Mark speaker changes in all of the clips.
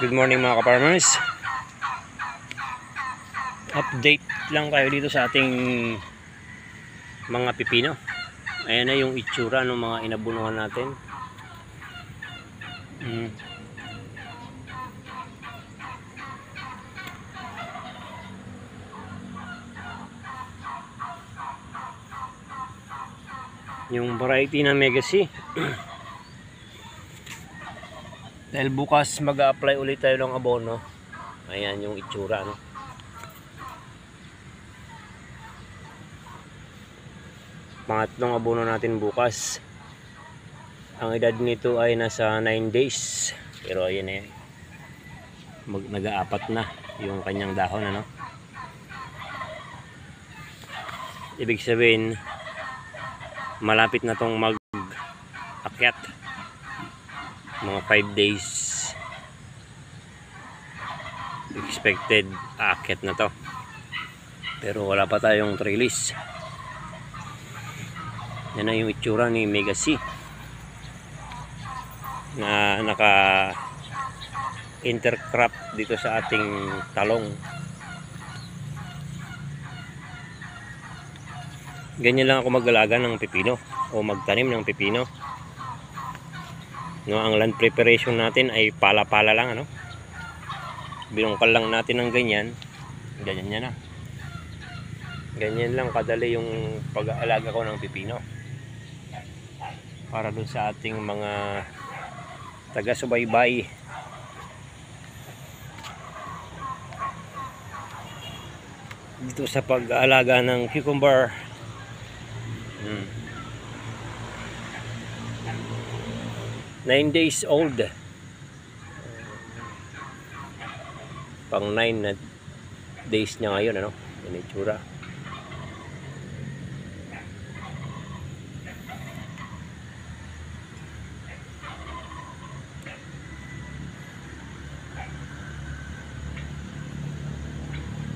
Speaker 1: Good morning mga ka-farmers. Update lang tayo dito sa ating mga pipino. Ayan na yung itsura ng mga inabunuhan natin. Yung variety ng Megacy. Dahil bukas mag-a-apply ulit tayo ng abono. Ayan yung itsura, no? Pangatlong abono natin bukas. Ang edad nito ay nasa 9 days. Pero ayan na yan. Nag-aapat na yung kanyang dahon, ano? Ibig sabihin, malapit na tong mag-akyat. Mga 5 days expected aakyat na to, pero wala pa tayong trellis. Yan na yung itsura ni Megacy na naka intercrop dito sa ating talong. Ganyan lang ako mag-alaga ng pipino o magtanim ng pipino. No, ang land preparation natin ay pala-pala lang, ano? Binungkal lang natin ng ganyan. Ganyan yan na. Ganyan lang kadali yung pag-aalaga ko ng pipino. Para dun sa ating mga taga-subaybay. Dito sa pag-aalaga ng cucumber. 9 days old. Pang 9 na days niya ngayon, ano? Yan itsura.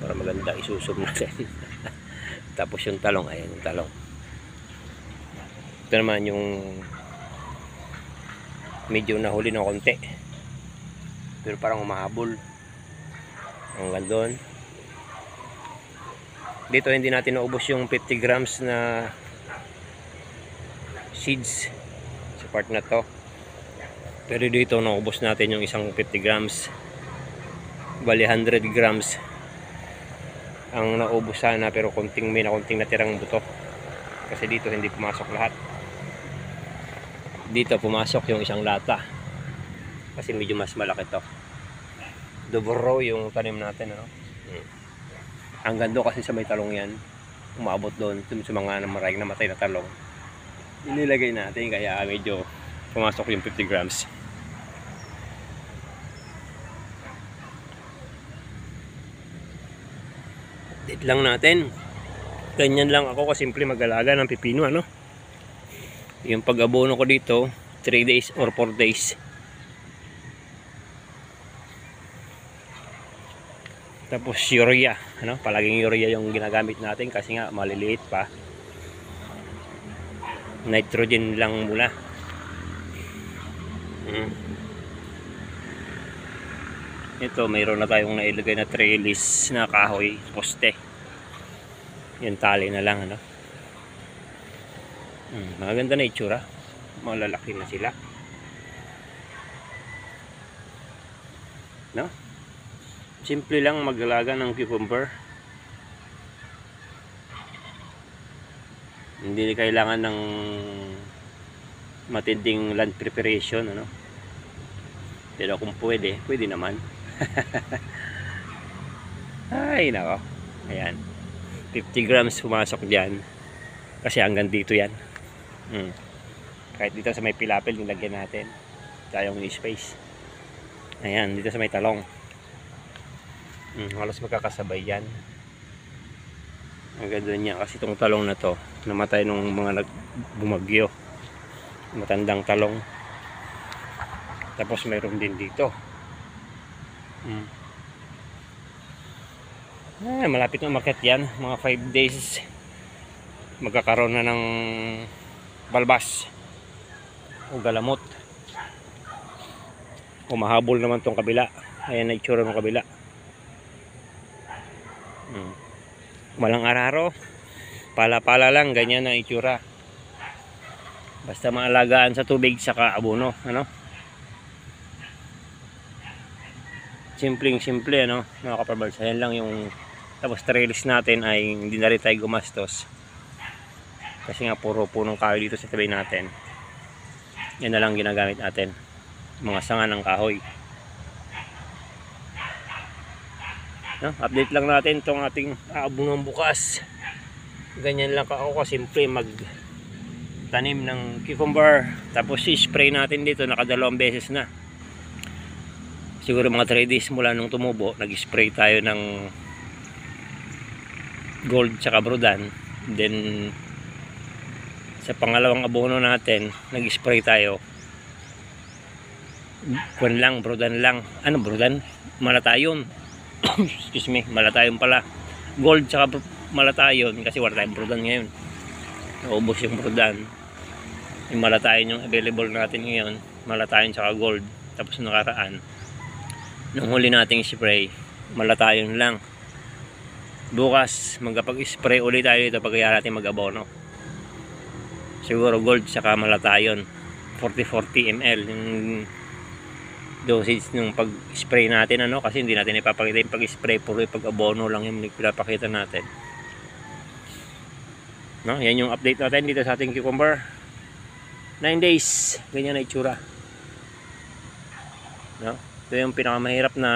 Speaker 1: Para maganda isusub natin. Tapos yung talong, ayan yung talong. Ito naman yung medyo nahuli ng konti, pero parang umahabol hanggang doon. Dito hindi natin naubos yung 50 grams na seeds sa part na to, pero dito naubos natin yung isang 50 grams. Bali 100 grams ang naubos sana, pero may konting natirang buto kasi dito hindi pumasok lahat. Dito pumasok yung isang lata kasi medyo mas malaki to. Double row yung tanim natin, ano? Ang ganda kasi sa may talong yan, umabot doon sa mga maraming namatay na talong, inilagay natin, kaya medyo pumasok yung 50 grams. Update lang natin. Ganyan lang ako kasimple mag-alaga ng pipino, ano? Yung pag-abono ko dito 3 days or 4 days. Tapos urea, ano? Palaging urea yung ginagamit natin kasi nga maliliit pa. Nitrogen lang muna. Ito, mayroon na tayong nailagay na trellis na kahoy, poste. Yung tali na lang, ano? Maganda na itsura. Malalaki na sila, no? Simple lang mag-alaga ng cucumber. Hindi kailangan ng matinding land preparation, ano? Pero kung pwede naman. Ay nako, ayan, 50 grams pumasok dyan kasi hanggang dito yan. Kahit dito sa may pilapil nilagyan natin tayong space. Ayan, dito sa may talong, halos magkakasabay yan. Ang ganda niya kasi itong talong na to namatay nung mga bumagyo, matandang talong. Tapos mayroon din dito. Malapit na umakyat yan, mga 5 days magkakaroon na ng balbas o galamot. Umahabol naman tong kabila. Ayan na itsura ng kabila. Walang araro. Pala-pala lang, ganyan ang itsura. Basta maalagaan sa tubig saka abono, ano? Simpleng-simple, ano, mga kaparmers. Ayan lang yung tapos trellis natin ay hindi na rin tayo gumastos. Kasi nga puro punong kahoy dito sa tabi natin. Yan na lang ginagamit natin. Mga sanga ng kahoy. No? Update lang natin itong ating aabungan bukas. Ganyan lang ako kasimple magtanim ng cucumber. Tapos i-spray natin dito. Nakadalawang beses na. Siguro mga 3 days mula nung tumubo, nag-spray tayo ng gold tsaka brodan. Then sa pangalawang abono natin, nag-spray tayo. Kwan lang, brodan lang. Ano brodan? Malatayon. Excuse me, malatayon pala. Gold tsaka malatayon kasi wala tayong brodan ngayon. Naubos yung brodan. Yung malatayon yung available natin ngayon. Malatayon tsaka gold. Tapos nakaraan, nung huli nating spray, malatayon lang. Bukas magkapag-spray ulit tayo dito pagkaya natin mag-abono. Siguro gold saka malatayon 40-40 ml yung dosage ng pag-spray natin, ano, kasi hindi natin ipapakita yung pag-spray, puro yung pag-abono lang yung pinapakita natin, no? Yan yung update natin dito sa ating cucumber. 9 days, ganyan na itsura, no? Ito yung pinakamahirap na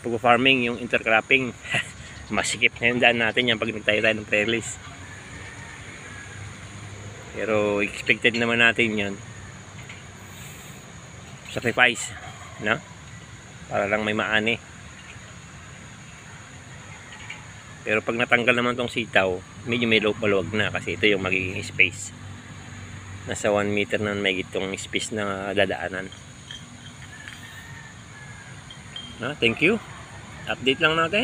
Speaker 1: pag-farming, yung intercropping. Masikip na yung daan natin yan pag nagtayo tayo ng trellis. Pero expected naman natin yun. Sacrifice, no? Para lang may maani. Pero pag natanggal naman tong sitaw, medyo may maluwag na kasi ito yung magiging space. Nasa 1 meter na may itong space na dadaanan. No? Thank you. Update lang natin.